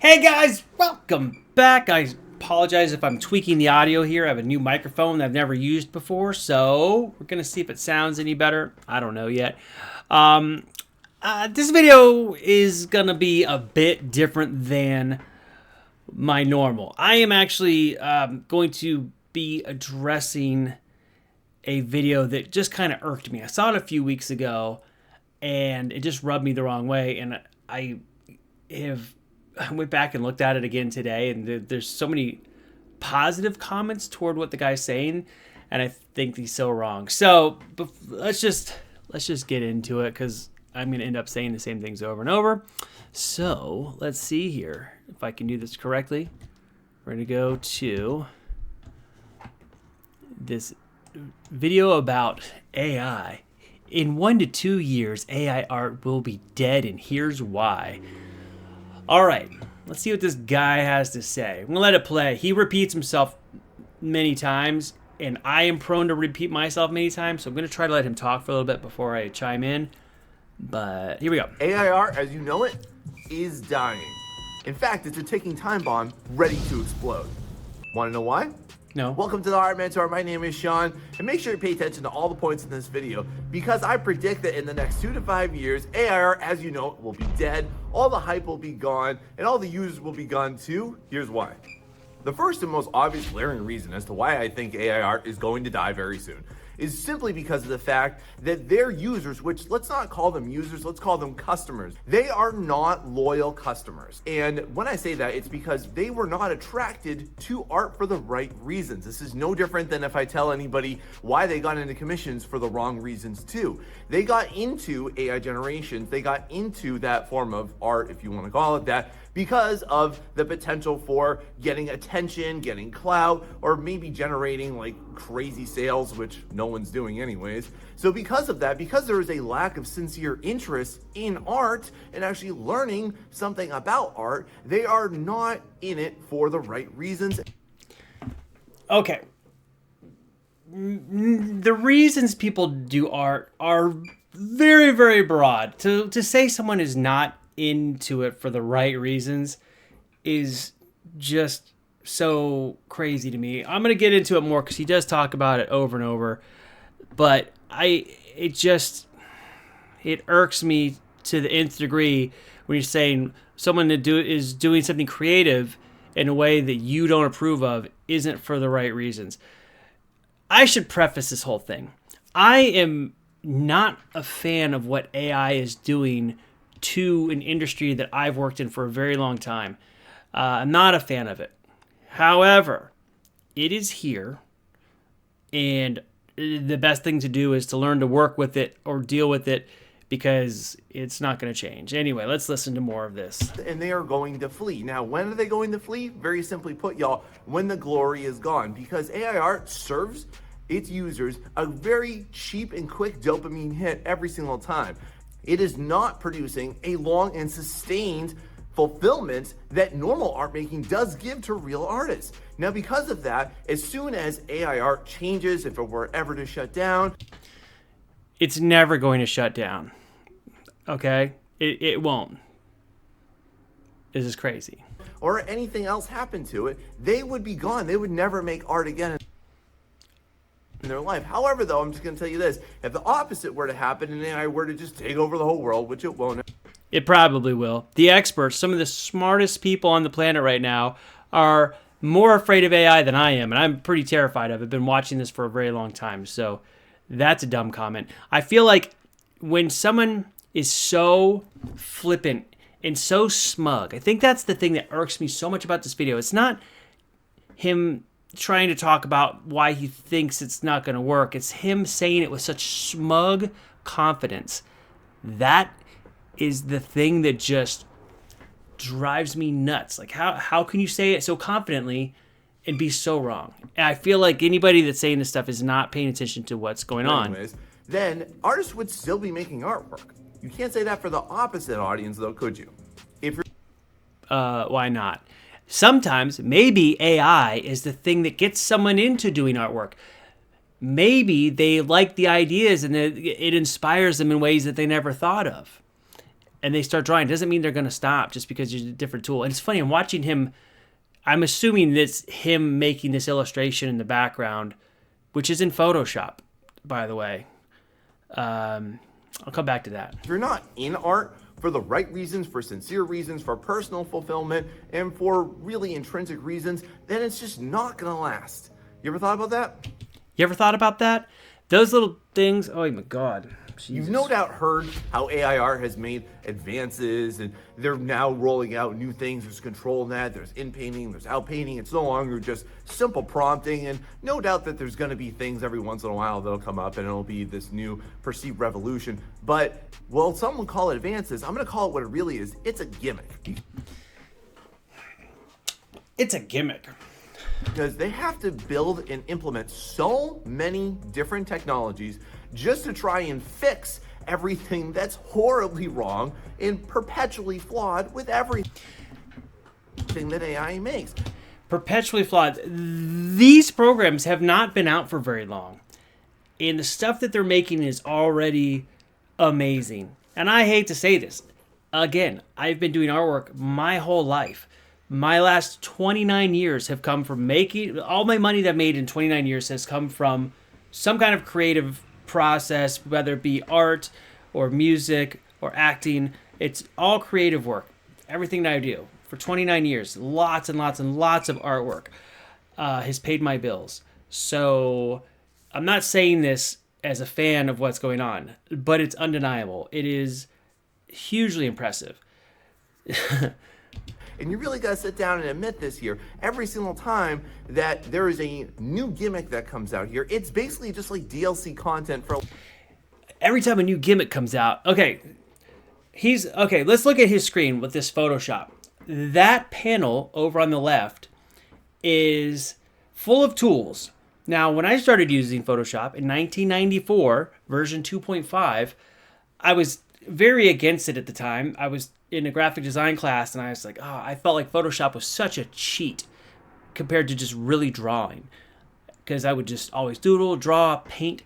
Hey guys, welcome back. I apologize if I'm tweaking the audio here. I have a new microphone that I've never used before, so we're going to see if it sounds any better. I don't know yet. This video is going to be a bit different than my normal. I am actually going to be addressing a video that just kind of irked me. I saw it a few weeks ago, and it just rubbed me the wrong way, and I went back and looked at it again today, and there's so many positive comments toward what the guy's saying, and I think he's so wrong. So let's just get into it, because I'm going to end up saying the same things over and over. So let's see here if I can do this correctly. We're going to go to this video about AI. In 1 to 2 years, AI art will be dead, and here's why. All right, let's see what this guy has to say. I'm going to let it play. He repeats himself many times, and I am prone to repeat myself many times, so I'm going to try to let him talk for a little bit before I chime in. But here we go. AI art, as you know it, is dying. In fact, it's a ticking time bomb ready to explode. Want to know why? No. Welcome to the Art Mentor. My name is Sean, and make sure you pay attention to all the points in this video, because I predict that in the next 2 to 5 years, AI art, as you know, will be dead, all the hype will be gone, and all the users will be gone too. Here's why. The first and most obvious glaring reason as to why I think AI art is going to die very soon is simply because of the fact that their users, which let's not call them users, let's call them customers, they are not loyal customers. And when I say that, it's because they were not attracted to art for the right reasons. This is no different than if I tell anybody why they got into commissions for the wrong reasons too. They got into AI generations, they got into that form of art, if you want to call it that, because of the potential for getting attention, getting clout, or maybe generating like crazy sales, which no one's doing anyways. So because of that, because there is a lack of sincere interest in art and actually learning something about art, they are not in it for the right reasons. Okay. The reasons people do art are very, very broad. To say someone is not into it for the right reasons is just so crazy to me. I'm going to get into it more because he does talk about it over and over, but it irks me to the nth degree when you're saying someone is doing something creative in a way that you don't approve of isn't for the right reasons. I should preface this whole thing. I am not a fan of what AI is doing to an industry that I've worked in for a very long time. I'm not a fan of it. However, it is here, and the best thing to do is to learn to work with it or deal with it, because it's not going to change. Anyway, let's listen to more of this. And they are going to flee. Now, when are they going to flee? Very simply put, y'all, when the glory is gone, because AI art serves its users a very cheap and quick dopamine hit every single time. It is not producing a long and sustained fulfillment that normal art making does give to real artists. Now, because of that, as soon as AI art changes, if it were ever to shut down, it's never going to shut down. Okay? It won't. This is crazy. Or anything else happened to it, they would be gone. They would never make art again in their life. However, though, I'm just going to tell you this. If the opposite were to happen and AI were to just take over the whole world, which it won't. It probably will. The experts, some of the smartest people on the planet right now, are more afraid of AI than I am, and I'm pretty terrified of it. I've been watching this for a very long time, so that's a dumb comment. I feel like when someone is so flippant and so smug, I think that's the thing that irks me so much about this video. It's not him trying to talk about why he thinks it's not going to work. It's him saying it with such smug confidence. That is the thing that just drives me nuts. Like, how can you say it so confidently and be so wrong? And I feel like anybody that's saying this stuff is not paying attention to what's going on. Then artists would still be making artwork. You can't say that for the opposite audience, though, could you? If you're why not? Sometimes maybe AI is the thing that gets someone into doing artwork. Maybe they like the ideas and it inspires them in ways that they never thought of. and they start drawing, it doesn't mean they're going to stop just because you use a different tool. And it's funny, I'm watching him, I'm assuming that's him making this illustration in the background, which is in Photoshop, by the way. I'll come back to that. If you're not in art for the right reasons, for sincere reasons, for personal fulfillment, and for really intrinsic reasons, then it's just not gonna last. You ever thought about that? You ever thought about that? Those little things, oh my God. Jesus. You've no doubt heard how AI art has made advances, and they're now rolling out new things. There's control net, there's in-painting, there's out-painting. It's no longer just simple prompting, and no doubt that there's gonna be things every once in a while that'll come up and it'll be this new perceived revolution. But, well, some would call it advances. I'm gonna call it what it really is. It's a gimmick. It's a gimmick. Because they have to build and implement so many different technologies just to try and fix everything that's horribly wrong and perpetually flawed with everything that AI makes. Perpetually flawed. These programs have not been out for very long, and the stuff that they're making is already amazing. And I hate to say this. Again, I've been doing artwork my whole life. My last 29 years have come from making, all my money that I've made in 29 years has come from some kind of creative process, whether it be art or music or acting. It's all creative work. Everything that I do for 29 years, lots and lots and lots of artwork has paid my bills. So I'm not saying this as a fan of what's going on, but it's undeniable. It is hugely impressive. And you really got to sit down and admit this here. Every single time that there is a new gimmick that comes out here, it's basically just like DLC content for... Every time a new gimmick comes out, okay, let's look at his screen with this Photoshop. That panel over on the left is full of tools. Now, when I started using Photoshop in 1994, version 2.5, I was very against it at the time. I was in a graphic design class, and I was like, I felt like Photoshop was such a cheat compared to just really drawing, because I would just always doodle, draw, paint,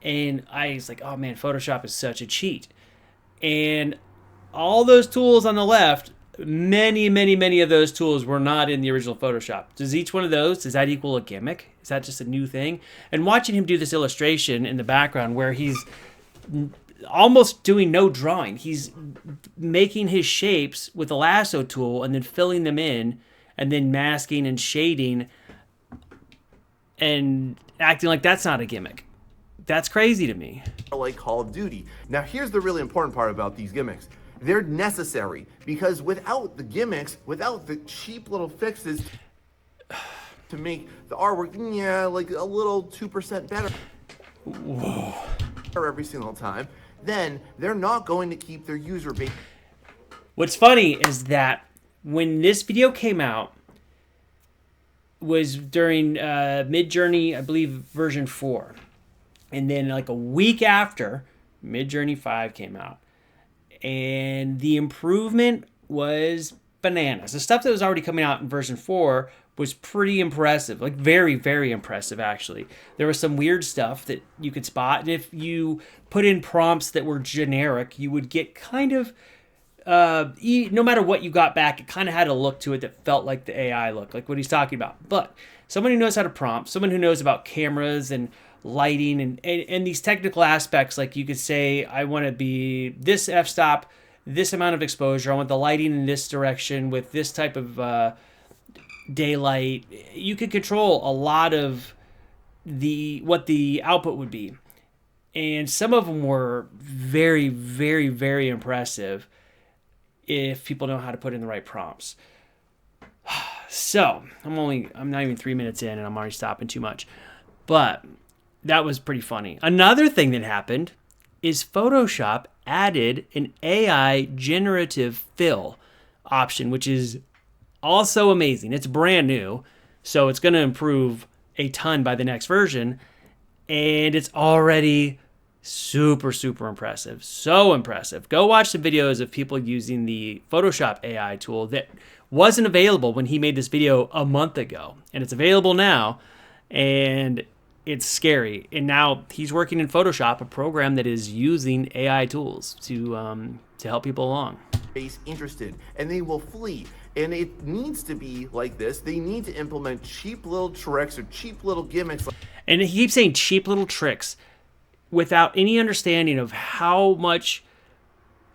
and I was like, oh man, Photoshop is such a cheat. And all those tools on the left, many of those tools were not in the original Photoshop. Does each one of those, does that equal a gimmick? Is that just a new thing? And watching him do this illustration in the background where he's almost doing no drawing. He's making his shapes with a lasso tool and then filling them in and then masking and shading and acting like that's not a gimmick. That's crazy to me. Like Call of Duty. Now, here's the really important part about these gimmicks. They're necessary, because without the gimmicks, without the cheap little fixes to make the artwork, like a little 2% better every single time, then they're not going to keep their user base. What's funny is that when this video came out was during Midjourney, I believe version 4. And then like a week after, Midjourney 5 came out. And the improvement was bananas. The stuff that was already coming out in version 4 was pretty impressive, like very, very impressive, actually. There was some weird stuff that you could spot, and if you put in prompts that were generic, you would get kind of, no matter what you got back, it kind of had a look to it that felt like the AI look, like what he's talking about. But someone who knows how to prompt, someone who knows about cameras and lighting and these technical aspects, like you could say, I want to be this f-stop, this amount of exposure, I want the lighting in this direction with this type of daylight. You could control a lot of what the output would be, and some of them were very, very, very impressive if people know how to put in the right prompts. So I'm not even 3 minutes in, and I'm already stopping too much, but that was pretty funny. Another thing that happened is Photoshop added an AI generative fill option, which is also amazing. It's brand new, so it's going to improve a ton by the next version, and it's already super, super impressive. So impressive. Go watch the videos of people using the Photoshop AI tool that wasn't available when he made this video a month ago, and it's available now, and it's scary. And now he's working in Photoshop, a program that is using AI tools to to help people along. Base interested, and they will flee. And it needs to be like this. They need to implement cheap little tricks or cheap little gimmicks. And he keeps saying cheap little tricks without any understanding of how much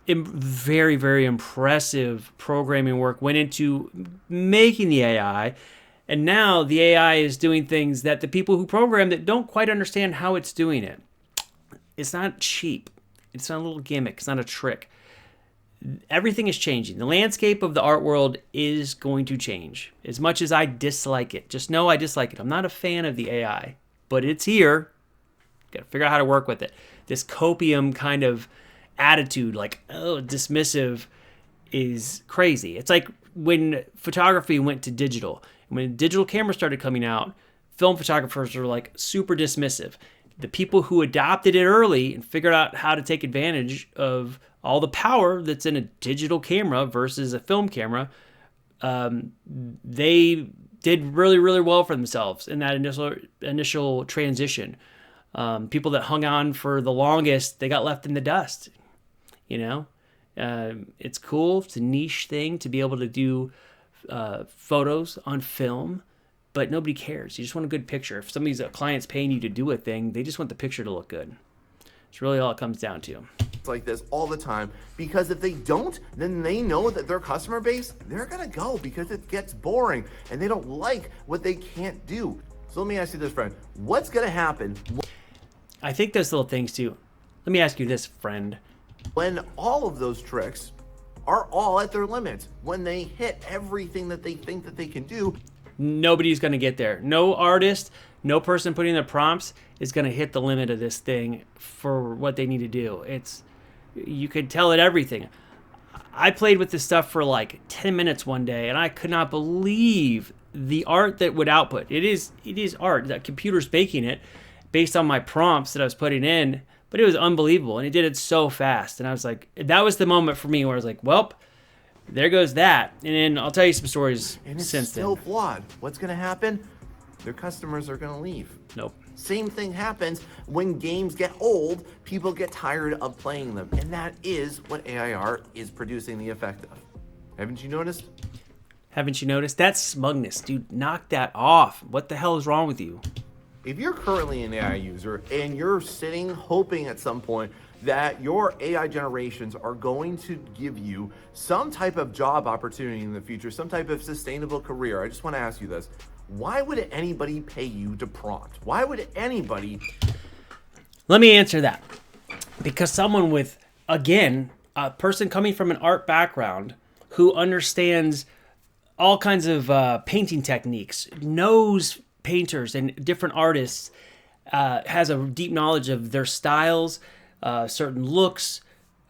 very, very impressive programming work went into making the AI. And now the AI is doing things that the people who programmed it don't quite understand how it's doing it. It's not cheap. It's not a little gimmick. It's not a trick. Everything is changing. The landscape of the art world is going to change. As much as I dislike it, just know I dislike it. I'm not a fan of the AI, but it's here. Got to figure out how to work with it. This copium kind of attitude, like, oh, dismissive, is crazy. It's like when photography went to digital. When digital cameras started coming out, film photographers were like super dismissive. The people who adopted it early and figured out how to take advantage of all the power that's in a digital camera versus a film camera, they did really, really well for themselves in that initial transition. People that hung on for the longest, they got left in the dust. You know, it's cool. It's a niche thing to be able to do photos on film, but nobody cares. You just want a good picture. If somebody's a client's paying you to do a thing, they just want the picture to look good. It's really all it comes down to. It's like this all the time, because if they don't, then they know that their customer base, they're gonna go because it gets boring and they don't like what they can't do. So let me ask you this, friend. What's gonna happen? I think those little things too. Let me ask you this, friend. When all of those tricks are all at their limits, when they hit everything that they think that they can do, nobody's going to get there. No artist, no person putting the prompts is going to hit the limit of this thing for what they need to do. You could tell it everything. I played with this stuff for like 10 minutes one day, and I could not believe the art that would output. It is art. That computer's making it based on my prompts that I was putting in, but it was unbelievable, and it did it so fast. And I was like, that was the moment for me where I was like, well, there goes that. And then I'll tell you some stories and it's since still then. flawed. What's going to happen? Their customers are going to leave. Nope. Same thing happens when games get old. People get tired of playing them, and that is what AI art is producing the effect of. Haven't you noticed? Haven't you noticed? That's smugness, dude. Knock that off. What the hell is wrong with you? If you're currently an AI user and you're sitting hoping at some point that your AI generations are going to give you some type of job opportunity in the future, some type of sustainable career, I just want to ask you this. Why would anybody pay you to prompt? Why would anybody? Let me answer that. Because someone with, again, a person coming from an art background who understands all kinds of painting techniques, knows painters and different artists, has a deep knowledge of their styles, certain looks,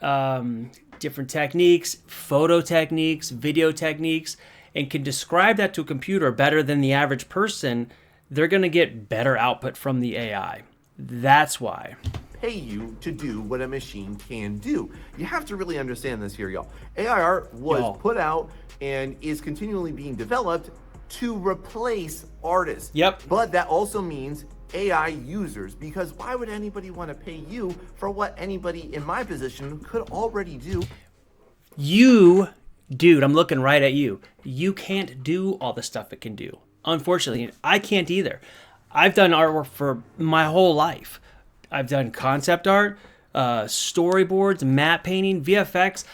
different techniques, photo techniques, video techniques, and can describe that to a computer better than the average person, they're going to get better output from the AI. That's why. Pay you to do what a machine can do. You have to really understand this here, y'all. AI art was put out and is continually being developed to replace artists. Yep. But that also means AI users, because why would anybody want to pay you for what anybody in my position could already do? You, dude, I'm looking right at you. You can't do all the stuff it can do. Unfortunately, I can't either. I've done artwork for my whole life. I've done concept art, storyboards, matte painting, VFX.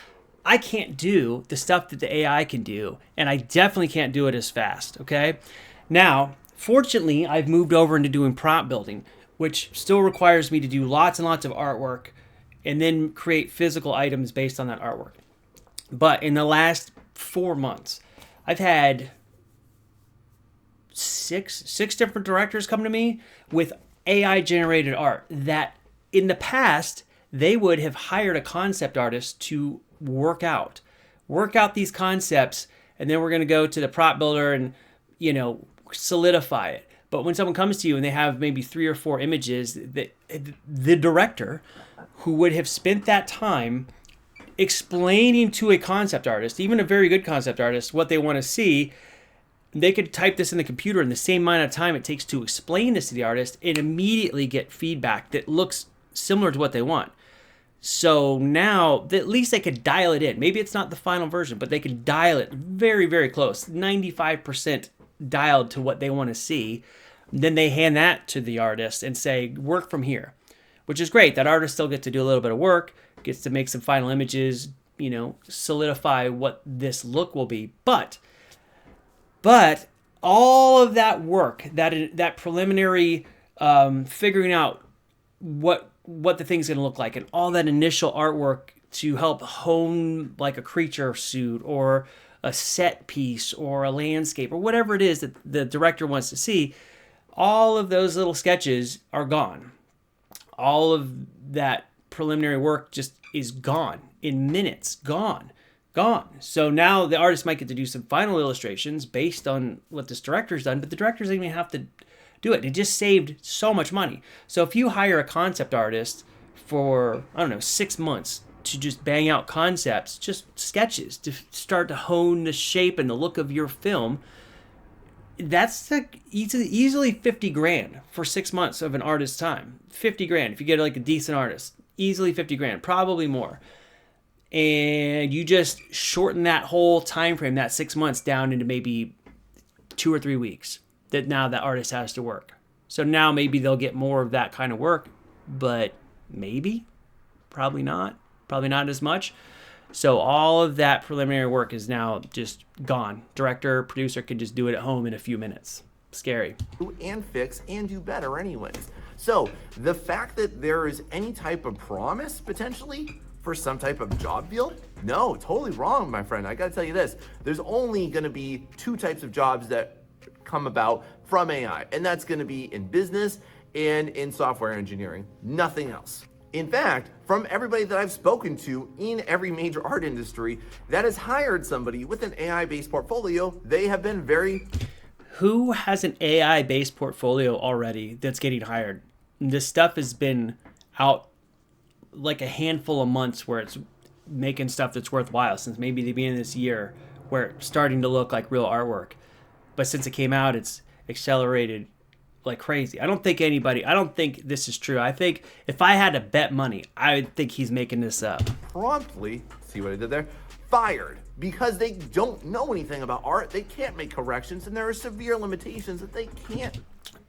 I can't do the stuff that the AI can do, and I definitely can't do it as fast, okay? Now, fortunately, I've moved over into doing prompt building, which still requires me to do lots and lots of artwork and then create physical items based on that artwork. But in the last 4 months, I've had six different directors come to me with AI-generated art that in the past, they would have hired a concept artist to work out these concepts, and then we're going to go to the prop builder and, solidify it. But when someone comes to you and they have maybe 3 or 4 images, the director who would have spent that time explaining to a concept artist, even a very good concept artist, what they want to see, they could type this in the computer in the same amount of time it takes to explain this to the artist and immediately get feedback that looks similar to what they want. So now at least they could dial it in. Maybe it's not the final version, but they could dial it very, very close, 95% dialed to what they want to see. Then they hand that to the artist and say, work from here, which is great. That artist still gets to do a little bit of work, gets to make some final images, solidify what this look will be. But all of that work, that preliminary figuring out what the thing's going to look like, and all that initial artwork to help hone like a creature suit or a set piece or a landscape or whatever it is that the director wants to see, all of those little sketches are gone. All of that preliminary work just is gone in minutes. Gone. So now the artist might get to do some final illustrations based on what this director's done, but the director doesn't even have to do it. It just saved so much money. So if you hire a concept artist for, 6 months to just bang out concepts, just sketches, to start to hone the shape and the look of your film, that's easily 50 grand for 6 months of an artist's time. 50 grand. If you get like a decent artist, easily 50 grand, probably more. And you just shorten that whole time frame, that 6 months, down into maybe 2 or 3 weeks that now that artist has to work. So now maybe they'll get more of that kind of work, but probably not as much. So all of that preliminary work is now just gone. Director, producer can just do it at home in a few minutes. Scary. And fix and do better anyways. So the fact that there is any type of promise potentially for some type of job field? No, totally wrong, my friend. I gotta tell you this. There's only gonna be 2 types of jobs that come about from AI, and that's gonna be in business and in software engineering. Nothing else. In fact, from everybody that I've spoken to in every major art industry that has hired somebody with an AI-based portfolio, they have been very... Who has an AI-based portfolio already that's getting hired? This stuff has been out like a handful of months where it's making stuff that's worthwhile, since maybe the beginning of this year, where it's starting to look like real artwork. But since it came out, it's accelerated like crazy. I don't think this is true. I think if I had to bet money, I would think he's making this up. Promptly, see what I did there? Fired. Because they don't know anything about art, they can't make corrections, and there are severe limitations that they can't.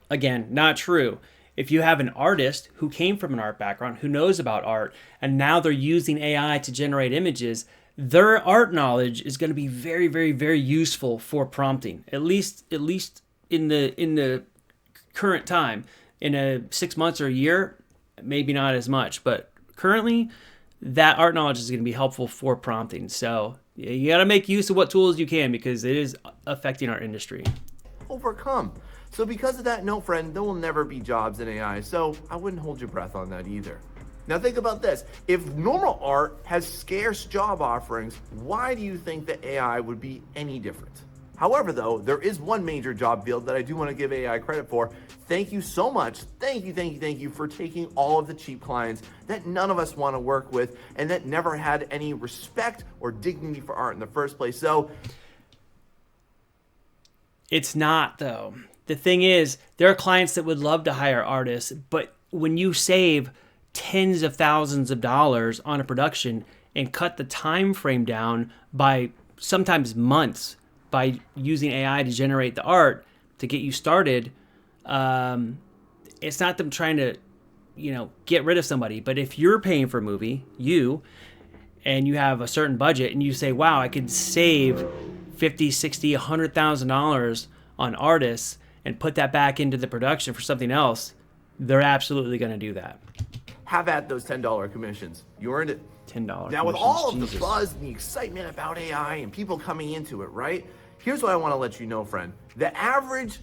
Again, not true. If you have an artist who came from an art background, who knows about art, and now they're using AI to generate images, their art knowledge is going to be very, very, very useful for prompting. At least in the current time. In a 6 months or a year, maybe not as much, but currently that art knowledge is going to be helpful for prompting. So you got to make use of what tools you can, because it is affecting our industry. Overcome. So because of that, no, friend, there will never be jobs in AI, so I wouldn't hold your breath on that either. Now think about this. If normal art has scarce job offerings, why do you think that AI would be any different? However, though, there is one major job field that I do want to give AI credit for. Thank you so much. Thank you for taking all of the cheap clients that none of us want to work with and that never had any respect or dignity for art in the first place. So it's not, though. The thing is, there are clients that would love to hire artists, but when you save tens of thousands of dollars on a production and cut the time frame down by sometimes months by using AI to generate the art to get you started, it's not them trying to, get rid of somebody. But if you're paying for a movie, and you have a certain budget, and you say, wow, I could save $50, $60, $100,000 on artists and put that back into the production for something else, they're absolutely going to do that. Have at those $10 commissions. You earned it. $10. Now, with all of the buzz and the excitement about AI and people coming into it, right? Here's what I want to let you know, friend. The average...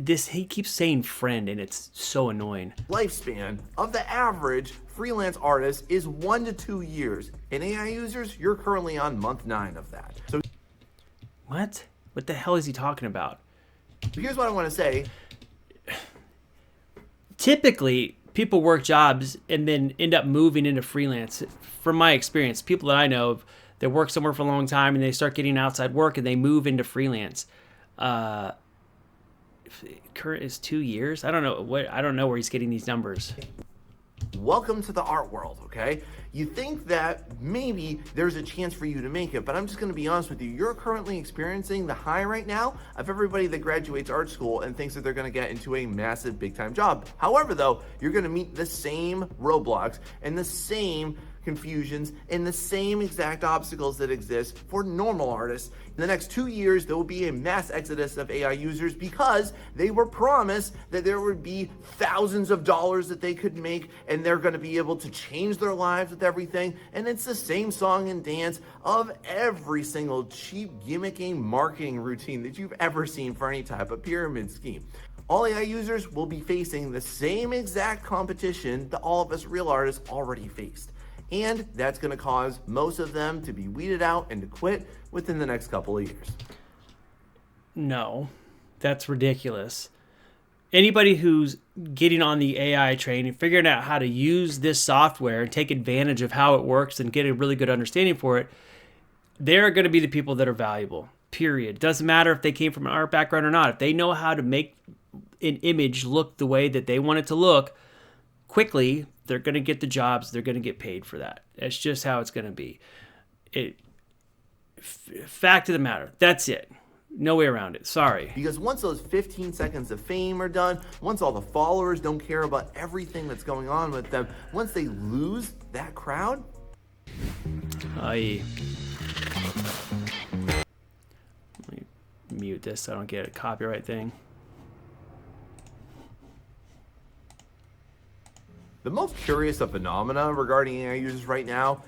he keeps saying friend, and it's so annoying. Lifespan of the average freelance artist is 1 to 2 years. And AI users, you're currently on month 9 of that. So what? What the hell is he talking about? Here's what I want to say. Typically, people work jobs and then end up moving into freelance. From my experience, people that I know of, they work somewhere for a long time and they start getting outside work and they move into freelance. Current is 2 years. I don't know where he's getting these numbers. welcome to the art world, okay? You think that maybe there's a chance for you to make it, but I'm just gonna be honest with you. You're currently experiencing the high right now of everybody that graduates art school and thinks that they're gonna get into a massive big time job. However, though, you're gonna meet the same roadblocks and the same confusions and the same exact obstacles that exist for normal artists. In the next 2 years, there will be a mass exodus of AI users because they were promised that there would be thousands of dollars that they could make and they're going to be able to change their lives with everything. And it's the same song and dance of every single cheap gimmicking marketing routine that you've ever seen for any type of pyramid scheme. All AI users will be facing the same exact competition that all of us real artists already faced. And that's going to cause most of them to be weeded out and to quit within the next couple of years. No, that's ridiculous. Anybody who's getting on the AI train and figuring out how to use this software and take advantage of how it works and get a really good understanding for it, they're going to be the people that are valuable, period. Doesn't matter if they came from an art background or not. If they know how to make an image look the way that they want it to look quickly, they're going to get the jobs. They're going to get paid for that. That's just how it's going to be. Fact of the matter. That's it. No way around it. Sorry. Because once those 15 seconds of fame are done, once all the followers don't care about everything that's going on with them, once they lose that crowd. Let me mute this so I don't get a copyright thing. The most curious of phenomena regarding AI users right now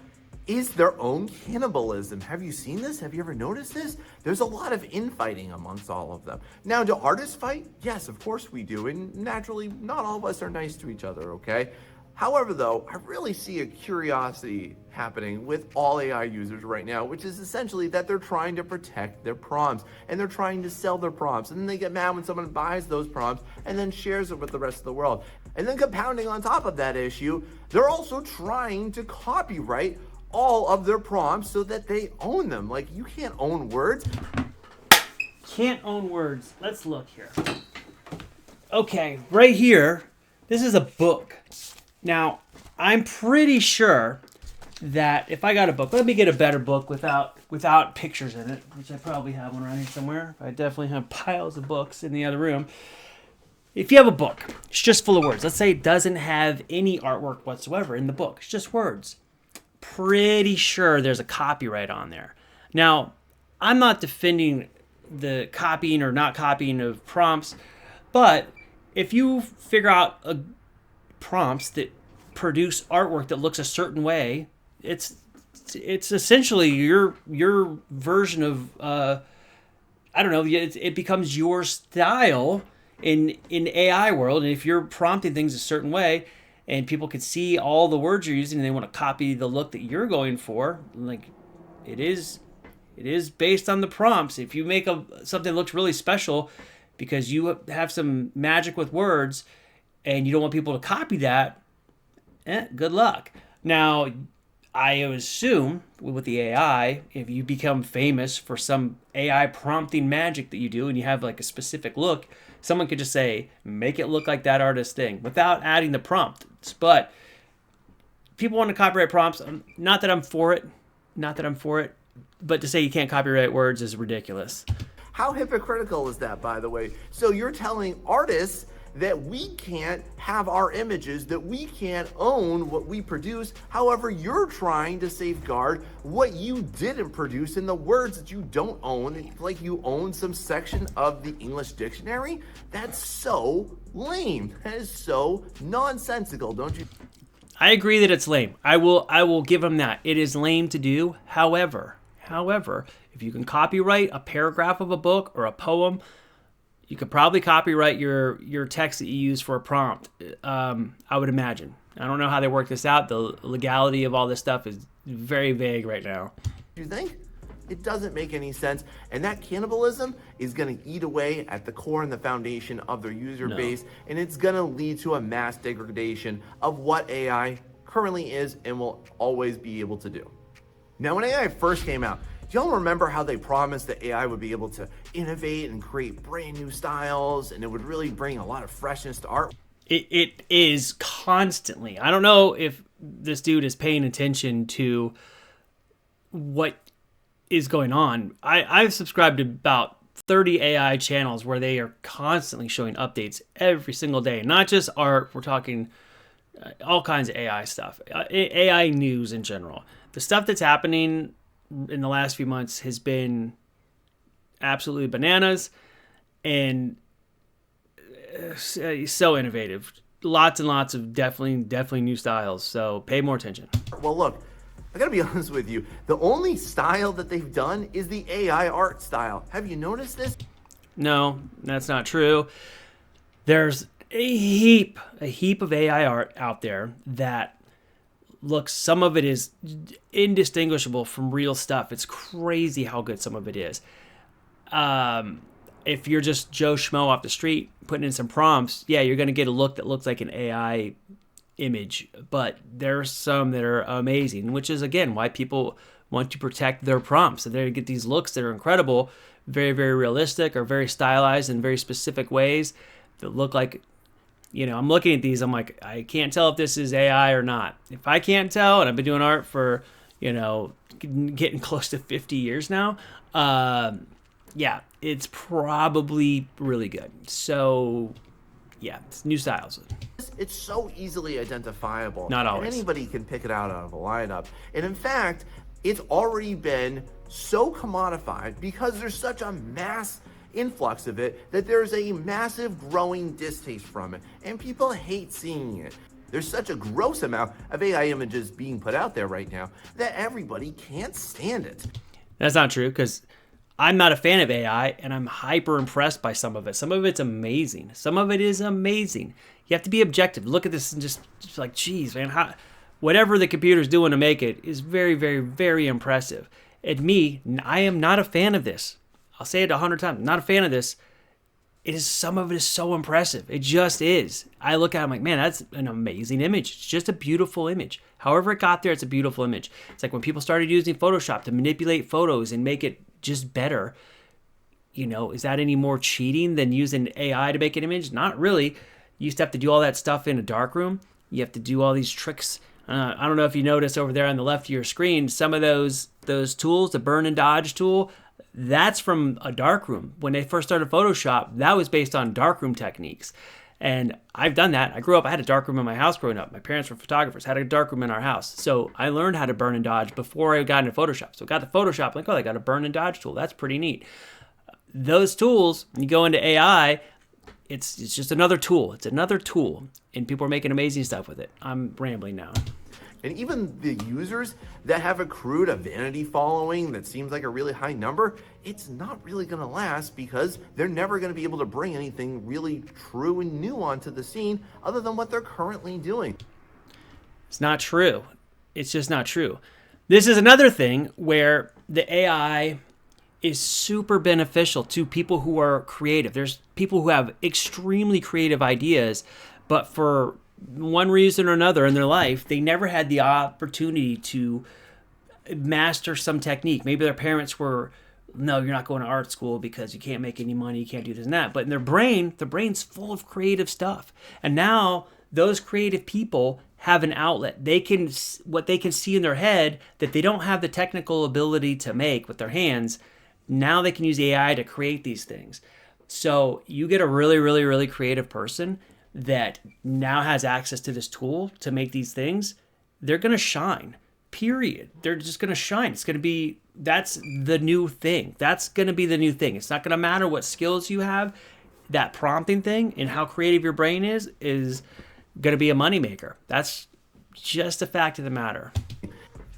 is their own cannibalism. Have you seen this? Have you ever noticed this? There's a lot of infighting amongst all of them. Now, do artists fight? Yes, of course we do. And naturally, not all of us are nice to each other, okay? However, though, I really see a curiosity happening with all AI users right now, which is essentially that they're trying to protect their prompts and they're trying to sell their prompts. And then they get mad when someone buys those prompts and then shares it with the rest of the world. And then compounding on top of that issue, they're also trying to copyright all of their prompts so that they own them. Like, you can't own words. Can't own words. Let's look here. Okay, right here, this is a book. Now, I'm pretty sure that if I got a book, let me get a better book without pictures in it, which I probably have one around here somewhere. I definitely have piles of books in the other room. If you have a book, it's just full of words. Let's say it doesn't have any artwork whatsoever in the book. It's just words. Pretty sure there's a copyright on there. Now, I'm not defending the copying or not copying of prompts, but if you figure out prompts that produce artwork that looks a certain way, it's essentially your version of I don't know. It becomes your style in AI world, and if you're prompting things a certain way, and people can see all the words you're using, and they want to copy the look that you're going for, like it is based on the prompts. If you make something that looks really special because you have some magic with words, and you don't want people to copy that, good luck. Now, I assume with the AI, if you become famous for some AI prompting magic that you do and you have like a specific look, someone could just say, make it look like that artist thing without adding the prompts. But people want to copyright prompts. Not that I'm for it, but to say you can't copyright words is ridiculous. How hypocritical is that, by the way? So you're telling artists that we can't have our images, that we can't own what we produce. However, you're trying to safeguard what you didn't produce in the words that you don't own, like you own some section of the English dictionary. That's so lame. That is so nonsensical, don't you? I agree that it's lame. I will give them that. It is lame to do. However, if you can copyright a paragraph of a book or a poem, you could probably copyright your text that you use for a prompt, I would imagine. I don't know how they work this out. The legality of all this stuff is very vague right now. You think? It doesn't make any sense. And that cannibalism is going to eat away at the core and the foundation of their user base. And it's going to lead to a mass degradation of what AI currently is and will always be able to do. Now, when AI first came out, do y'all remember how they promised that AI would be able to innovate and create brand new styles and it would really bring a lot of freshness to art? It is constantly. I don't know if this dude is paying attention to what is going on. I've subscribed to about 30 AI channels where they are constantly showing updates every single day. Not just art, we're talking all kinds of AI stuff, AI news in general. The stuff that's happening in the last few months has been absolutely bananas and so innovative. Lots and lots of definitely new styles. So pay more attention. Well, look, I gotta be honest with you. The only style that they've done is the AI art style. Have you noticed this? No, that's not true. There's a heap of AI art out there that looks, some of it is indistinguishable from real stuff. It's crazy how good some of it is. If you're just Joe Schmo off the street putting in some prompts, yeah, you're going to get a look that looks like an AI image. But there's some that are amazing, which is, again, why people want to protect their prompts. So they get these looks that are incredible, very, very realistic, or very stylized in very specific ways that look like, I'm looking at these, I'm like, I can't tell if this is AI or not. If I can't tell, and I've been doing art for, getting close to 50 years now, yeah, it's probably really good. So, yeah, it's new styles. It's so easily identifiable. Not always. And anybody can pick it out of a lineup. And in fact, it's already been so commodified because there's such a mass influx of it that there's a massive growing distaste from it. And people hate seeing it. There's such a gross amount of AI images being put out there right now that everybody can't stand it. That's not true, because I'm not a fan of AI, and I'm hyper impressed by some of it. Some of it's amazing. Some of it is amazing. You have to be objective. Look at this and just like, geez, man, whatever the computer's doing to make it is very, very, very impressive. And me, I am not a fan of this. I'll say it 100 times. I'm not a fan of this. Some of it is so impressive. It just is. I look at it, I'm like, man, that's an amazing image. It's just a beautiful image. However it got there, it's a beautiful image. It's like when people started using Photoshop to manipulate photos and make it just better. Is that any more cheating than using AI to make an image? Not really. You used to have to do all that stuff in a darkroom. You have to do all these tricks. I don't know if you notice over there on the left of your screen, some of those tools, the burn and dodge tool, that's from a darkroom. When they first started Photoshop, that was based on darkroom techniques. And I've done that. I grew up, I had a darkroom in my house growing up. My parents were photographers, had a darkroom in our house. So I learned how to burn and dodge before I got into Photoshop. So I got the Photoshop, like, oh, they got a burn and dodge tool. That's pretty neat. Those tools, when you go into AI, it's just another tool. It's another tool. And people are making amazing stuff with it. I'm rambling now. And even the users that have accrued a vanity following that seems like a really high number, it's not really going to last because they're never going to be able to bring anything really true and new onto the scene other than what they're currently doing. It's not true. It's just not true. This is another thing where the AI is super beneficial to people who are creative. There's people who have extremely creative ideas, but for one reason or another in their life, they never had the opportunity to master some technique. Maybe their parents were, no, you're not going to art school because you can't make any money, you can't do this and that. But in their brain's full of creative stuff. And now those creative people have an outlet. What they can see in their head that they don't have the technical ability to make with their hands, now they can use AI to create these things. So you get a really, really, really creative person that now has access to this tool to make these things, they're going to shine, period. They're just going to shine. That's the new thing. That's going to be the new thing. It's not going to matter what skills you have. That prompting thing and how creative your brain is going to be a moneymaker. That's just a fact of the matter.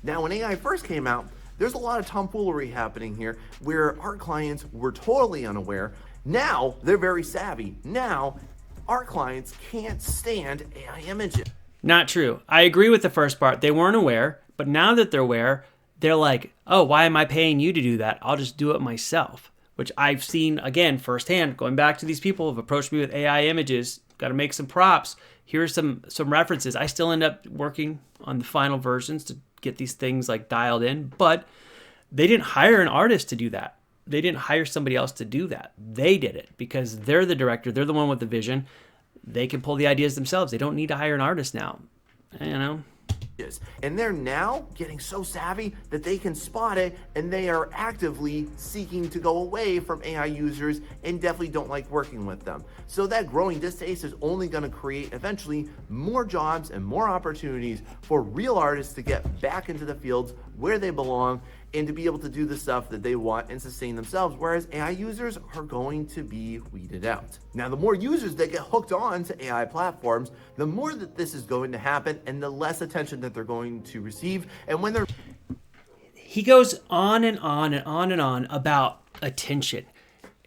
Now, when AI first came out, there's a lot of tomfoolery happening here where art clients were totally unaware. Now, they're very savvy. Now, art clients can't stand AI images. Not true. I agree with the first part. They weren't aware, but now that they're aware, they're like, oh, why am I paying you to do that? I'll just do it myself, which I've seen, again, firsthand, going back to these people who have approached me with AI images, got to make some props. Here's some references. I still end up working on the final versions to get these things like dialed in, but they didn't hire an artist to do that. They didn't hire somebody else to do that. They did it because they're the director. They're the one with the vision. they can pull the ideas themselves. They don't need to hire an artist now. You know? And they're now getting so savvy that they can spot it, and they are actively seeking to go away from AI users and definitely don't like working with them. So that growing distaste is only going to create eventually more jobs and more opportunities for real artists to get back into the fields where they belong and to be able to do the stuff that they want and sustain themselves, whereas AI users are going to be weeded out. Now, the more users that get hooked on to AI platforms, the more that this is going to happen and the less attention that they're going to receive. And when they're... He goes on and on and on and on about attention.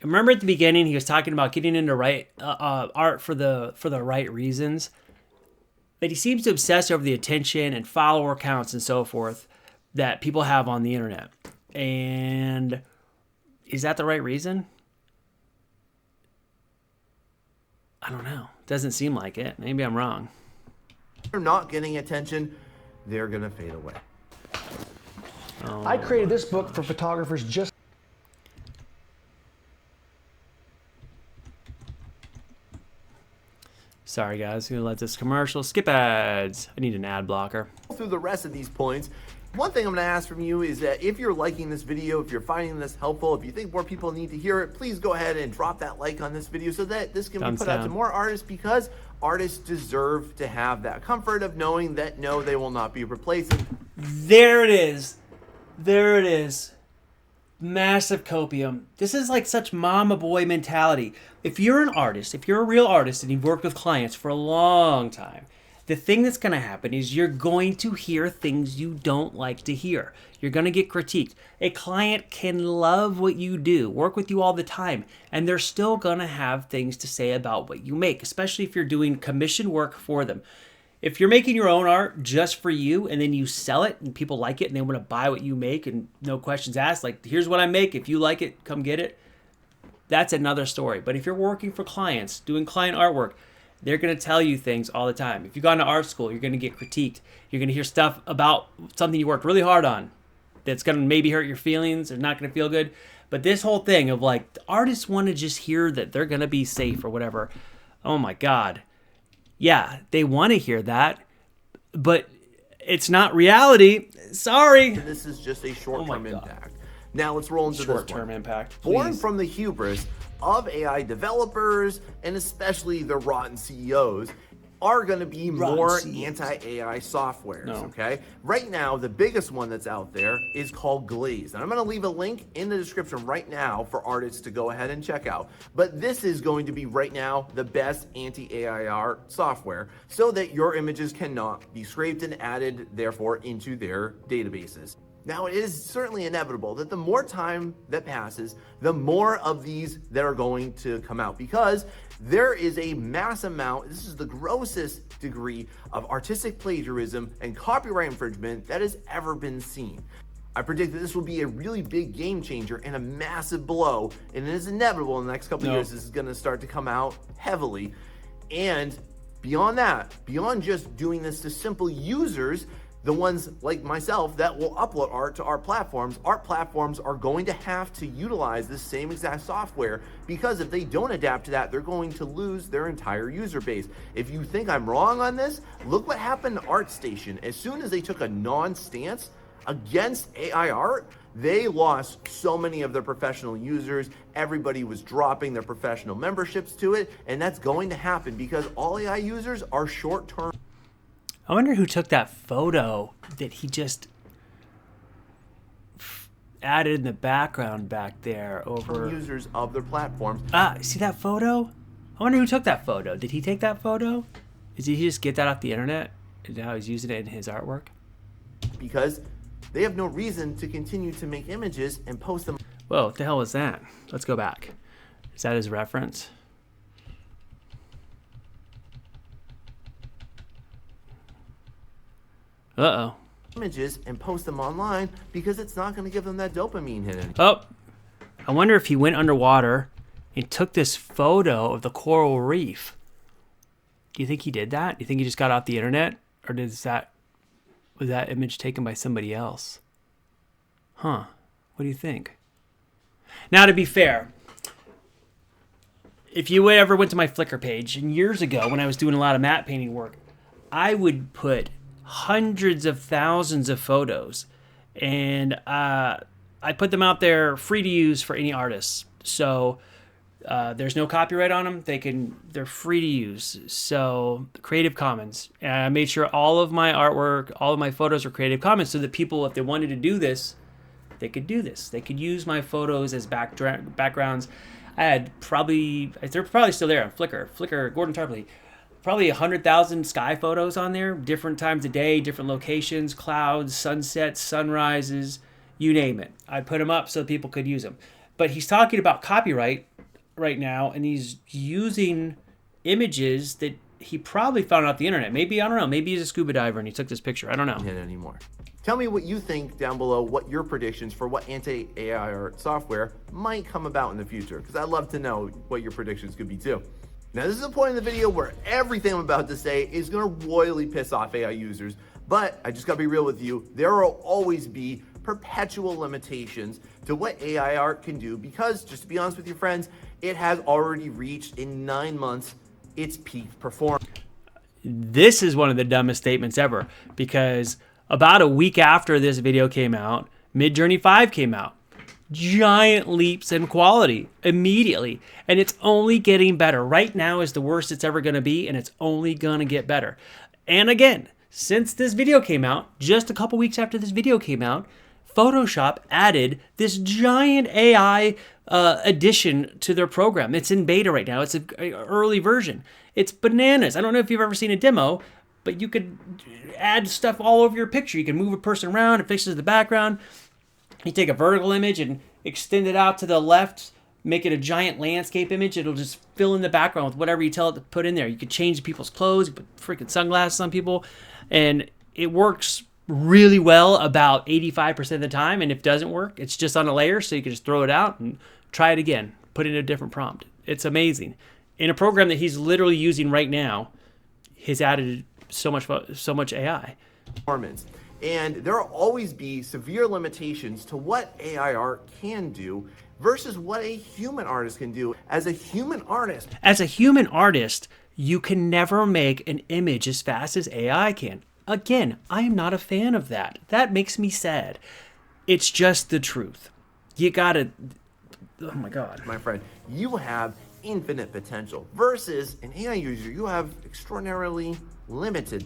Remember at the beginning, he was talking about getting into art for the right reasons. But he seems to obsess over the attention and follower counts and so forth that people have on the internet. And is that the right reason? I don't know. Doesn't seem like it. Maybe I'm wrong. They're not getting attention, they're gonna fade away. Oh. I created this book for photographers just... Sorry guys, I'm gonna let this commercial skip ads. I need an ad blocker. Through the rest of these points, one thing I'm going to ask from you is that if you're liking this video, if you're finding this helpful, if you think more people need to hear it, please go ahead and drop that like on this video so that this can be put out to more artists, because artists deserve to have that comfort of knowing that no, they will not be replaced. There it is. There it is. Massive copium. This is like such mama boy mentality. If you're an artist, if you're a real artist and you've worked with clients for a long time, the thing that's going to happen is you're going to hear things you don't like to hear. You're going to get critiqued. A client can love what you do, work with you all the time, and they're still going to have things to say about what you make, especially if you're doing commission work for them. If you're making your own art just for you and then you sell it and people like it and they want to buy what you make and no questions asked, like, here's what I make, if you like it, come get it, that's another story. But if you're working for clients, doing client artwork, they're going to tell you things all the time. If you've gone to art school, you're going to get critiqued. You're going to hear stuff about something you worked really hard on that's going to maybe hurt your feelings or not going to feel good. But this whole thing of like, the artists want to just hear that they're going to be safe or whatever. Oh my God. Yeah, they want to hear that, but it's not reality. Sorry. This is just a short-term impact. Now let's roll into this one. Short-term impact, please. Born from the hubris of AI developers, and especially the rotten CEOs, are going to be more anti-AI softwares, okay? Right now, the biggest one that's out there is called Glaze. And I'm going to leave a link in the description right now for artists to go ahead and check out. But this is going to be right now the best anti-AI art software so that your images cannot be scraped and added, therefore, into their databases. Now, it is certainly inevitable that the more time that passes, the more of these that are going to come out, because there is a mass amount, this is the grossest degree of artistic plagiarism and copyright infringement that has ever been seen. I predict that this will be a really big game changer and a massive blow, and it is inevitable in the next couple of years this is going to start to come out heavily. And beyond that, beyond just doing this to simple users, the ones like myself that will upload art to art platforms are going to have to utilize this same exact software, because if they don't adapt to that, they're going to lose their entire user base. If you think I'm wrong on this, look what happened to ArtStation. As soon as they took a non-stance against AI art, they lost so many of their professional users. Everybody was dropping their professional memberships to it, and that's going to happen because all AI users are short-term. I wonder who took that photo that he just added in the background back there over users of their platforms. See that photo? I wonder who took that photo. Did he take that photo? Did he just get that off the internet and now he's using it in his artwork? Because they have no reason to continue to make images and post them. Whoa, what the hell was that? Let's go back. Is that his reference? Uh-oh. Images and post them online because it's not going to give them that dopamine hit anymore. Oh, I wonder if he went underwater and took this photo of the coral reef. Do you think he did that? Do you think he just got off the internet? Or was that image taken by somebody else? Huh. What do you think? Now, to be fair, if you ever went to my Flickr page, and years ago when I was doing a lot of matte painting work, I would put hundreds of thousands of photos, and I put them out there free to use for any artists. So there's no copyright on them. They're free to use. So Creative Commons. And I made sure all of my artwork, all of my photos are Creative Commons, so that people, if they wanted to do this, they could do this. They could use my photos as backgrounds. I had they're probably still there on Flickr, Gordon Tarpley, probably 100,000 sky photos on there, different times of day, different locations, clouds, sunsets, sunrises, you name it. I put them up so people could use them. But he's talking about copyright right now, and he's using images that he probably found off the internet. Maybe, I don't know, maybe he's a scuba diver and he took this picture. I don't know. Anymore. Tell me what you think down below, what your predictions for what anti-AI art software might come about in the future, because I'd love to know what your predictions could be too. Now, this is a point in the video where everything I'm about to say is going to royally piss off AI users, but I just got to be real with you. There will always be perpetual limitations to what AI art can do, because, just to be honest with you friends, it has already reached in 9 months its peak performance. This is one of the dumbest statements ever, because about a week after this video came out, Midjourney 5 came out. Giant leaps in quality immediately, and it's only getting better. Right now is the worst it's ever going to be, and it's only going to get better. And again, since this video came out, just a couple weeks after this video came out, Photoshop added this giant AI addition to their program. It's in beta right now. It's an early version. It's bananas. I don't know if you've ever seen a demo, but you could add stuff all over your picture. You can move a person around. It fixes the background. You take a vertical image and extend it out to the left, make it a giant landscape image. It'll just fill in the background with whatever you tell it to put in there. You could change people's clothes, you put freaking sunglasses on people, and it works really well about 85% of the time. And if it doesn't work, it's just on a layer, so you can just throw it out and try it again. Put in a different prompt. It's amazing. In a program that he's literally using right now, he's added so much AI. And there will always be severe limitations to what AI art can do versus what a human artist can do. As a human artist, you can never make an image as fast as AI can. Again, I am not a fan of that. That makes me sad. It's just the truth. You gotta, oh my God. My friend, you have infinite potential versus an AI user. You have extraordinarily limited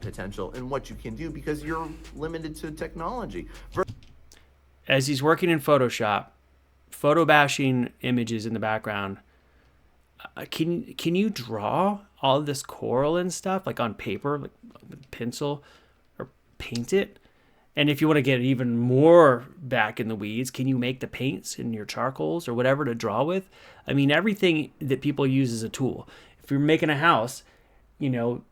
potential in what you can do because you're limited to technology. As he's working in Photoshop, photo bashing images in the background, can you draw all of this coral and stuff like on paper, like with pencil, or paint it? And if you want to get even more back in the weeds, can you make the paints in your charcoals or whatever to draw with? I mean, everything that people use is a tool. If you're making a house, you know,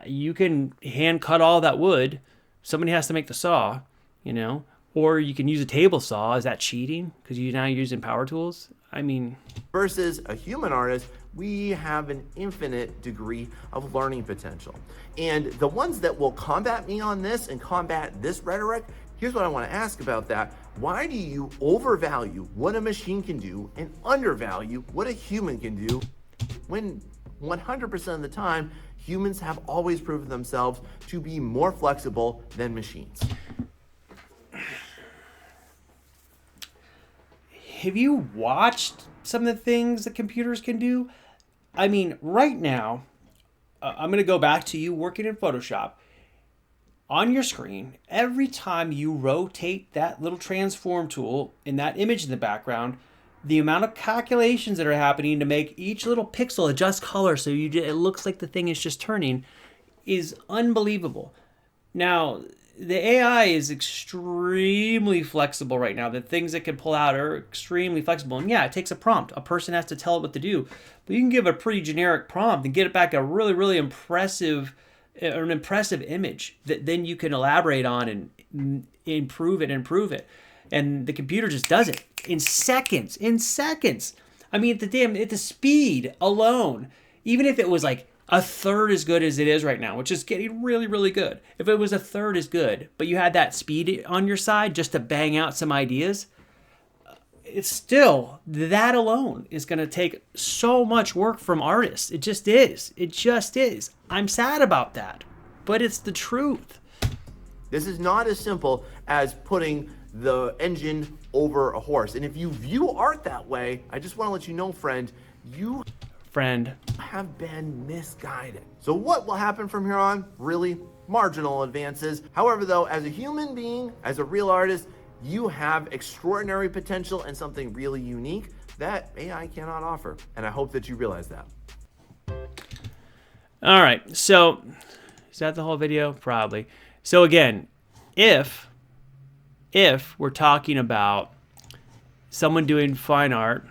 you can hand cut all that wood. Somebody has to make the saw, you know, or you can use a table saw. Is that cheating? Because you're now using power tools? I mean, versus a human artist, we have an infinite degree of learning potential. And the ones that will combat me on this and combat this rhetoric, here's what I want to ask about that. Why do you overvalue what a machine can do and undervalue what a human can do when 100% of the time, humans have always proven themselves to be more flexible than machines? Have you watched some of the things that computers can do? I mean, right now, I'm going to go back to you working in Photoshop. On your screen, every time you rotate that little transform tool in that image in the background, the amount of calculations that are happening to make each little pixel adjust color so it looks like the thing is just turning is unbelievable. Now, the AI is extremely flexible right now. The things it can pull out are extremely flexible. And yeah, it takes a prompt. A person has to tell it what to do. But you can give a pretty generic prompt and get it back a really, really impressive image that then you can elaborate on and improve it. And the computer just does it in seconds. I mean, at the speed alone, even if it was like a third as good as it is right now, which is getting really, really good. If it was a third as good, but you had that speed on your side just to bang out some ideas, it's still, that alone is going to take so much work from artists. It just is. It just is. I'm sad about that, but it's the truth. This is not as simple as putting the engine over a horse. And if you view art that way, I just want to let you know, friend, you have been misguided. So what will happen from here on? Really marginal advances. However, though, as a human being, as a real artist, you have extraordinary potential and something really unique that AI cannot offer. And I hope that you realize that. All right. So is that the whole video? Probably. So again, if we're talking about someone doing fine art,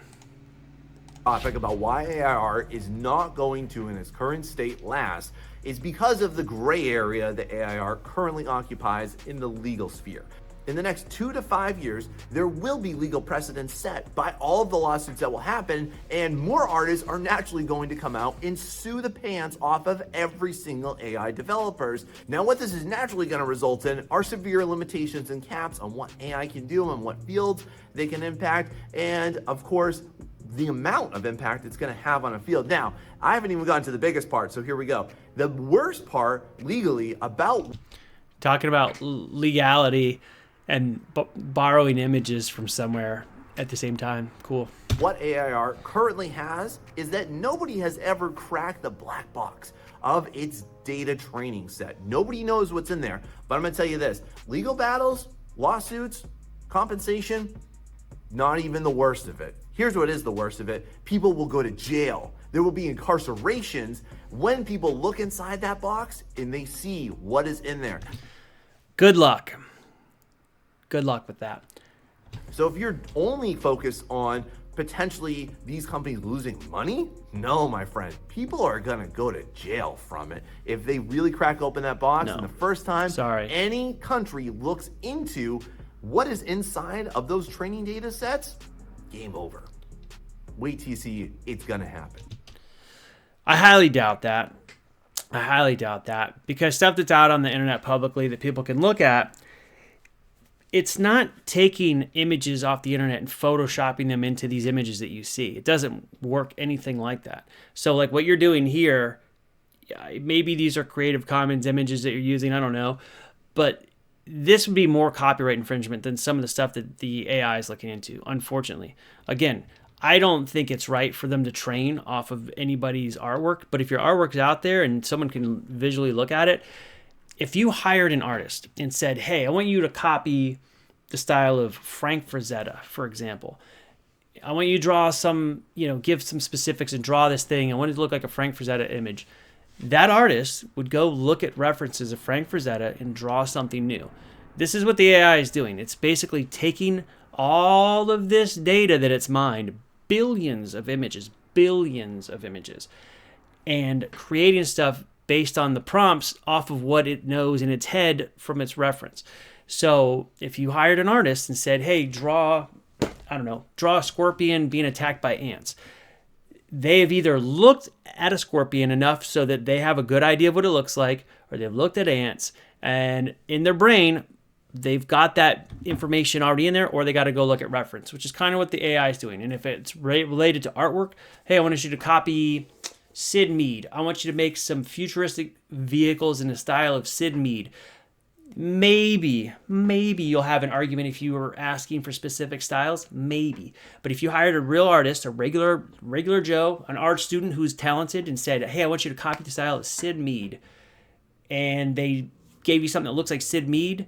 topic about why AI art is not going to, in its current state, last is because of the gray area that AI art currently occupies in the legal sphere. In the next 2 to 5 years, there will be legal precedents set by all of the lawsuits that will happen, and more artists are naturally going to come out and sue the pants off of every single AI developers. Now, what this is naturally going to result in are severe limitations and caps on what AI can do and what fields they can impact, and of course, the amount of impact it's going to have on a field. Now, I haven't even gotten to the biggest part, so here we go. The worst part, legally, about talking about legality and borrowing images from somewhere at the same time. Cool. What AI art currently has is that nobody has ever cracked the black box of its data training set. Nobody knows what's in there, but I'm going to tell you this. Legal battles, lawsuits, compensation, not even the worst of it. Here's what is the worst of it. People will go to jail. There will be incarcerations when people look inside that box and they see what is in there. Good luck. Good luck with that. So if you're only focused on potentially these companies losing money, no, my friend, people are gonna go to jail from it if they really crack open that box. No. And the first time Sorry. any country looks into what is inside of those training data sets, game over. Wait till you see it's gonna happen. I highly doubt that. Because stuff that's out on the internet publicly that people can look at, it's not taking images off the internet and photoshopping them into these images that you see. It doesn't work anything like that. So like what you're doing here, maybe these are Creative Commons images that you're using, I don't know, but this would be more copyright infringement than some of the stuff that the AI is looking into, unfortunately. Again, I don't think it's right for them to train off of anybody's artwork, but if your artwork's out there and someone can visually look at it, if you hired an artist and said, hey, I want you to copy the style of Frank Frazetta, for example. I want you to draw some, give some specifics and draw this thing. I want it to look like a Frank Frazetta image. That artist would go look at references of Frank Frazetta and draw something new. This is what the AI is doing. It's basically taking all of this data that it's mined, billions of images, and creating stuff based on the prompts off of what it knows in its head from its reference. So if you hired an artist and said, hey, draw a scorpion being attacked by ants, they have either looked at a scorpion enough so that they have a good idea of what it looks like, or they've looked at ants, and in their brain, they've got that information already in there, or they got to go look at reference, which is kind of what the AI is doing. And if it's related to artwork, hey, I want you to copy Sid Mead. I want you to make some futuristic vehicles in the style of Sid Mead. Maybe you'll have an argument if you were asking for specific styles, maybe. But if you hired a real artist, a regular Joe, an art student who's talented and said, hey, I want you to copy the style of Sid Mead, and they gave you something that looks like Sid Mead,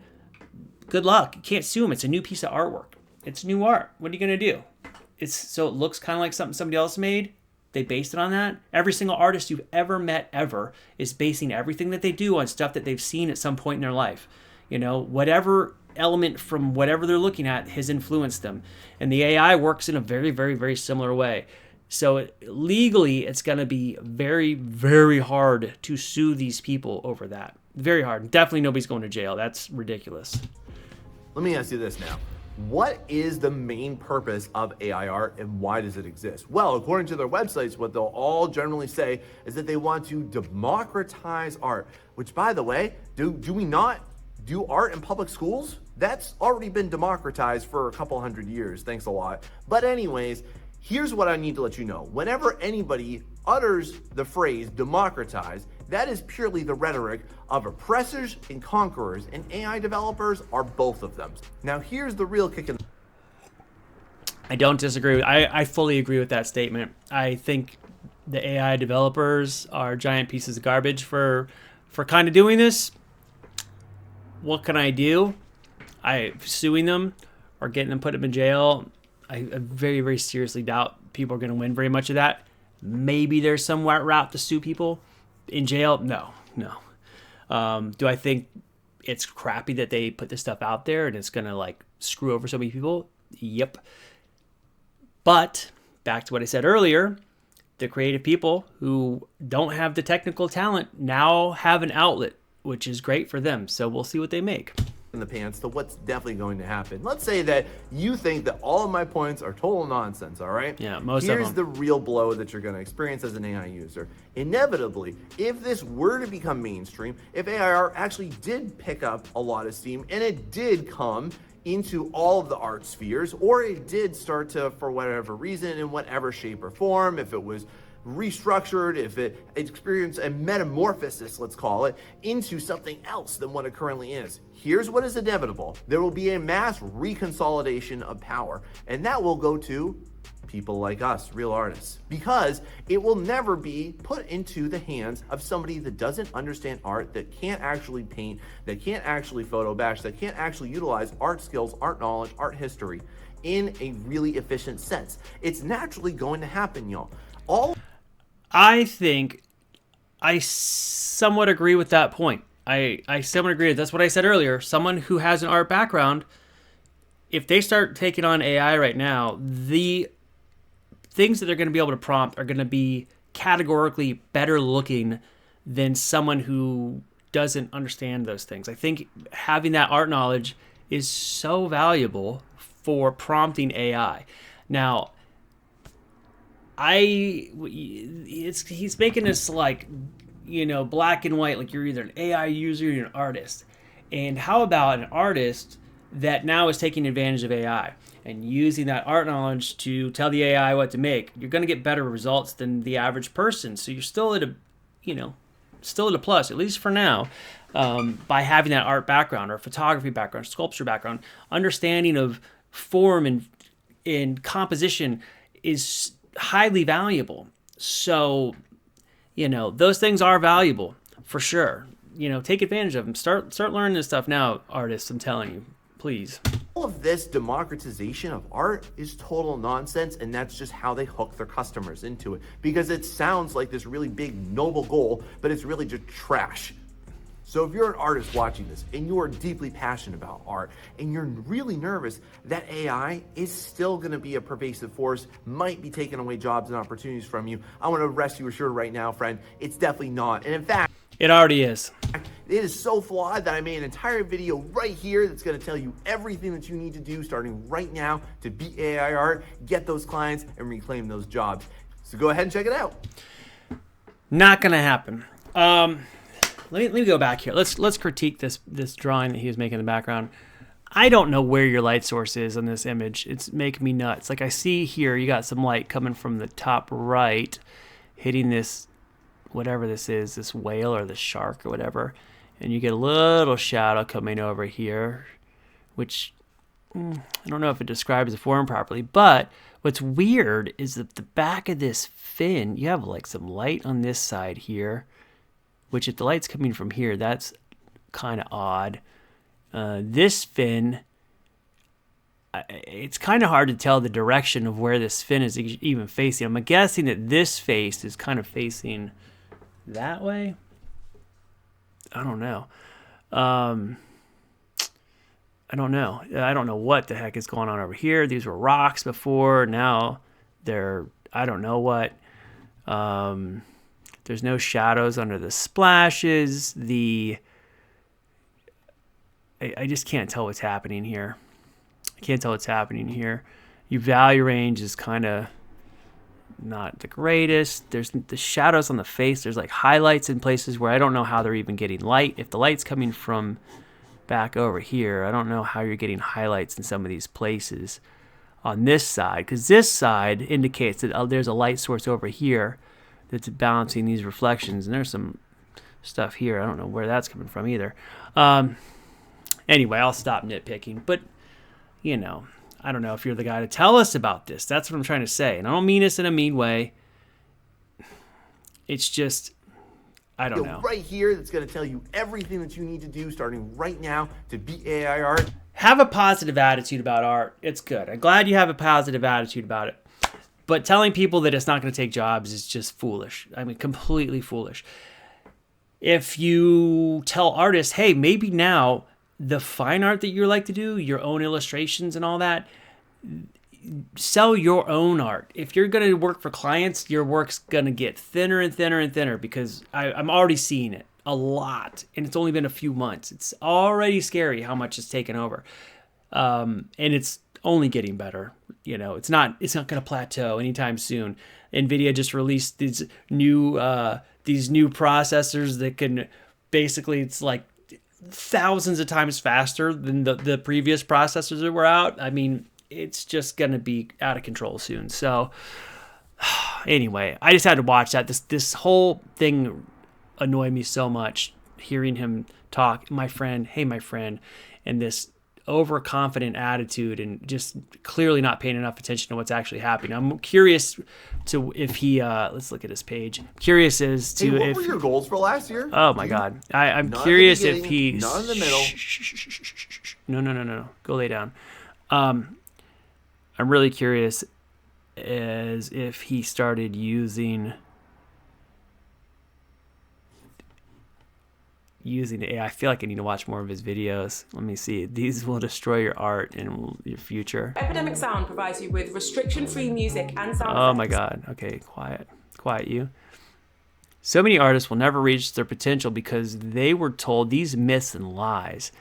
good luck. You can't sue them. It's a new piece of artwork. It's new art. What are you going to do? So it looks kind of like something somebody else made. They based it on that. Every single artist you've ever met ever is basing everything that they do on stuff that they've seen at some point in their life. Whatever element from whatever they're looking at has influenced them. And the AI works in a very, very, very similar way. So legally, it's going to be very, very hard to sue these people over that. Very hard. Definitely nobody's going to jail. That's ridiculous. Let me ask you this now. What is the main purpose of AI art and why does it exist? Well, according to their websites, what they'll all generally say is that they want to democratize art, which, by the way, do we not do art in public schools? That's already been democratized for a couple hundred years. Thanks a lot. But anyways, here's what I need to let you know. Whenever anybody utters the phrase democratize, that is purely the rhetoric of oppressors and conquerors, and AI developers are both of them. Now here's the real kick in. I don't disagree. I fully agree with that statement. I think the AI developers are giant pieces of garbage for kind of doing this. What can I do? Suing them or getting them put them in jail. I very, very seriously doubt people are going to win very much of that. Maybe there's some route to sue people in jail. No. Do I think it's crappy that they put this stuff out there and it's going to like screw over so many people? Yep. But back to what I said earlier, the creative people who don't have the technical talent now have an outlet, which is great for them. So we'll see what they make. In the pants to what's definitely going to happen. Let's say that you think that all of my points are total nonsense, all right? Yeah, most of them. Here's the real blow that you're going to experience as an AI user. Inevitably, if this were to become mainstream, if AIR actually did pick up a lot of steam and it did come into all of the art spheres, or it did start to, for whatever reason, in whatever shape or form, if it was restructured, if it experienced a metamorphosis, let's call it, into something else than what it currently is. Here's what is inevitable. There will be a mass reconsolidation of power, and that will go to people like us, real artists, because it will never be put into the hands of somebody that doesn't understand art, that can't actually paint, that can't actually photo bash, that can't actually utilize art skills, art knowledge, art history in a really efficient sense. It's naturally going to happen, y'all. I think I somewhat agree with that point. I somewhat agree. That's what I said earlier. Someone who has an art background, if they start taking on AI right now, the things that they're going to be able to prompt are going to be categorically better looking than someone who doesn't understand those things. I think having that art knowledge is so valuable for prompting AI. Now, he's making this like, black and white, like you're either an AI user or you're an artist. And how about an artist that now is taking advantage of AI and using that art knowledge to tell the AI what to make? You're going to get better results than the average person. So you're still at a plus, at least for now, by having that art background or photography background, sculpture background. Understanding of form and composition is highly valuable. So, those things are valuable for sure. Take advantage of them. Start learning this stuff now, artists. I'm telling you, please. All of this democratization of art is total nonsense, and that's just how they hook their customers into it, because it sounds like this really big noble goal, but it's really just trash. So if you're an artist watching this and you are deeply passionate about art and you're really nervous that AI is still going to be a pervasive force, might be taking away jobs and opportunities from you, I want to rest you assured right now, friend, it's definitely not. And in fact, it already is. It is so flawed that I made an entire video right here that's going to tell you everything that you need to do starting right now to beat AI art, get those clients, and reclaim those jobs. So go ahead and check it out. Not going to happen. Let me go back here. Let's critique this drawing that he was making in the background. I don't know where your light source is on this image. It's making me nuts. Like I see here, you got some light coming from the top right, hitting this, whatever this is, this whale or the shark or whatever. And you get a little shadow coming over here, which I don't know if it describes the form properly. But what's weird is that the back of this fin, you have like some light on this side here, which if the light's coming from here, that's kind of odd. This fin, it's kind of hard to tell the direction of where this fin is even facing. I'm guessing that this face is kind of facing that way. I don't know. I don't know. I don't know what the heck is going on over here. These were rocks before. Now they're, I don't know what. There's no shadows under the splashes. I just can't tell what's happening here. Your value range is kind of not the greatest. There's the shadows on the face. There's like highlights in places where I don't know how they're even getting light. If the light's coming from back over here. I don't know how you're getting highlights in some of these places on this side, because this side indicates that there's a light source over here that's balancing these reflections, and there's some stuff here. I don't know where that's coming from either. Anyway, I'll stop nitpicking, but I don't know if you're the guy to tell us about this. That's what I'm trying to say. And I don't mean this in a mean way. It's just, I don't know. Right here, that's going to tell you everything that you need to do starting right now to beat AI art. Have a positive attitude about art. It's good. I'm glad you have a positive attitude about it. But telling people that it's not going to take jobs is just foolish. I mean, completely foolish. If you tell artists, hey, maybe now the fine art that you like to do, your own illustrations and all that, sell your own art. If you're going to work for clients, your work's going to get thinner and thinner and thinner, because I'm already seeing it a lot, and it's only been a few months. It's already scary how much it's taken over, and it's only getting better. It's not going to plateau anytime soon. NVIDIA just released these new processors that can basically, it's like thousands of times faster than the previous processors that were out. I mean, it's just going to be out of control soon. So anyway, I just had to watch that. This whole thing annoyed me so much, hearing him talk, my friend, and this overconfident attitude, and just clearly not paying enough attention to what's actually happening. I'm curious to if he let's look at his page. Curious as to what were your goals for last year? Oh my God, I'm curious if he. Not in the middle. No. Go lay down. I'm really curious as if he started using the AI. I feel like I need to watch more of his videos. Let me see. These will destroy your art and your future. Epidemic Sound provides you with restriction-free music and sound Oh effects. my God. Okay, quiet you. So many artists will never reach their potential because they were told these myths and lies.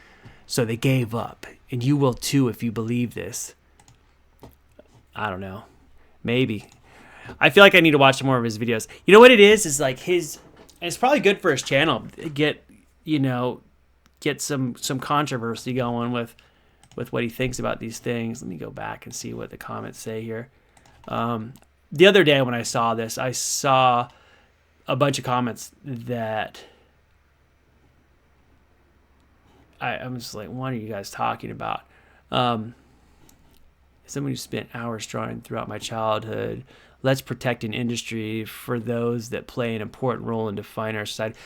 So they gave up. And you will too if you believe this. I don't know. Maybe. I feel like I need to watch more of his videos. You know what it is like his, and it's probably good for his channel, get some controversy going with what he thinks about these things. Let me go back and see what the comments say here. The other day when I saw this, I saw a bunch of comments that I'm just like, what are you guys talking about? Someone who spent hours drawing throughout my childhood. Let's protect an industry for those that play an important role in defining our society.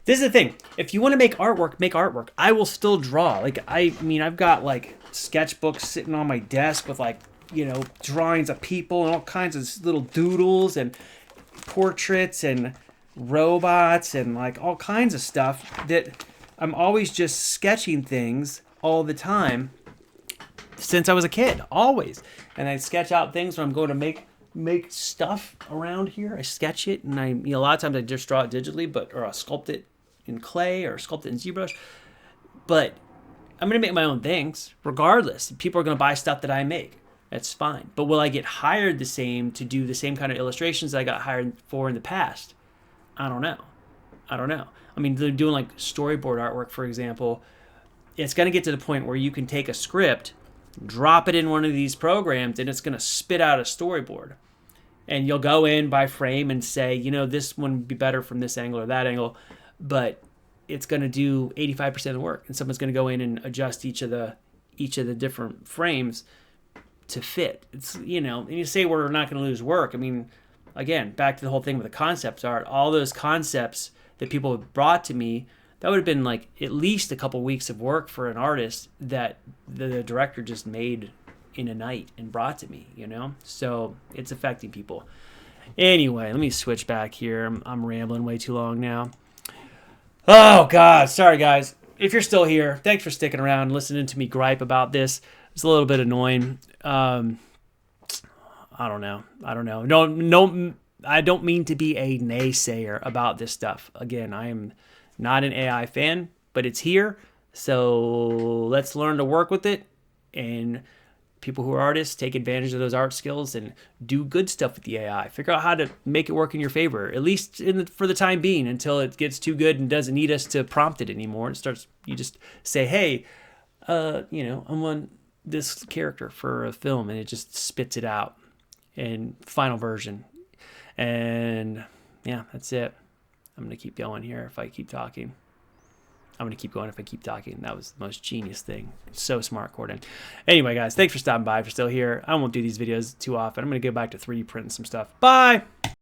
This is the thing. If you want to make artwork, make artwork. I will still draw. Like, I mean, I've got like sketchbooks sitting on my desk with like, drawings of people and all kinds of little doodles and portraits and robots and like all kinds of stuff that I'm always just sketching things all the time since I was a kid, always. And I sketch out things when I'm going to make stuff around here. I sketch it, and a lot of times I just draw it digitally, or I'll sculpt it in clay or sculpt it in ZBrush. But I'm going to make my own things regardless. People are going to buy stuff that I make. That's fine. But will I get hired to do the same kind of illustrations that I got hired for in the past? I don't know. I mean, they're doing like storyboard artwork, for example. It's going to get to the point where you can take a script, drop it in one of these programs, and it's going to spit out a storyboard. And you'll go in by frame and say, this one would be better from this angle or that angle, but it's going to do 85% of the work. And someone's going to go in and adjust each of the different frames to fit. It's, and you say we're not going to lose work. I mean, again, back to the whole thing with the concept art, all those concepts that people have brought to me, that would have been like at least a couple weeks of work for an artist that the director just made in a night and brought to me, So it's affecting people. Anyway, let me switch back here. I'm rambling way too long now. Oh, God. Sorry, guys. If you're still here, thanks for sticking around and listening to me gripe about this. It's a little bit annoying. I don't know. No, I don't mean to be a naysayer about this stuff. Again, I am not an AI fan, but it's here. So let's learn to work with it and people who are artists take advantage of those art skills and do good stuff with the AI. Figure out how to make it work in your favor, at least for the time being, until it gets too good and doesn't need us to prompt it anymore. It starts, you just say, hey, you know, I want this character for a film, and it just spits it out in final version. And yeah, that's it. I'm going to keep going here if I keep talking. I'm going to keep going if I keep talking. That was the most genius thing. So smart, Corden. Anyway, guys, thanks for stopping by. If you're still here, I won't do these videos too often. I'm going to go back to 3D printing some stuff. Bye!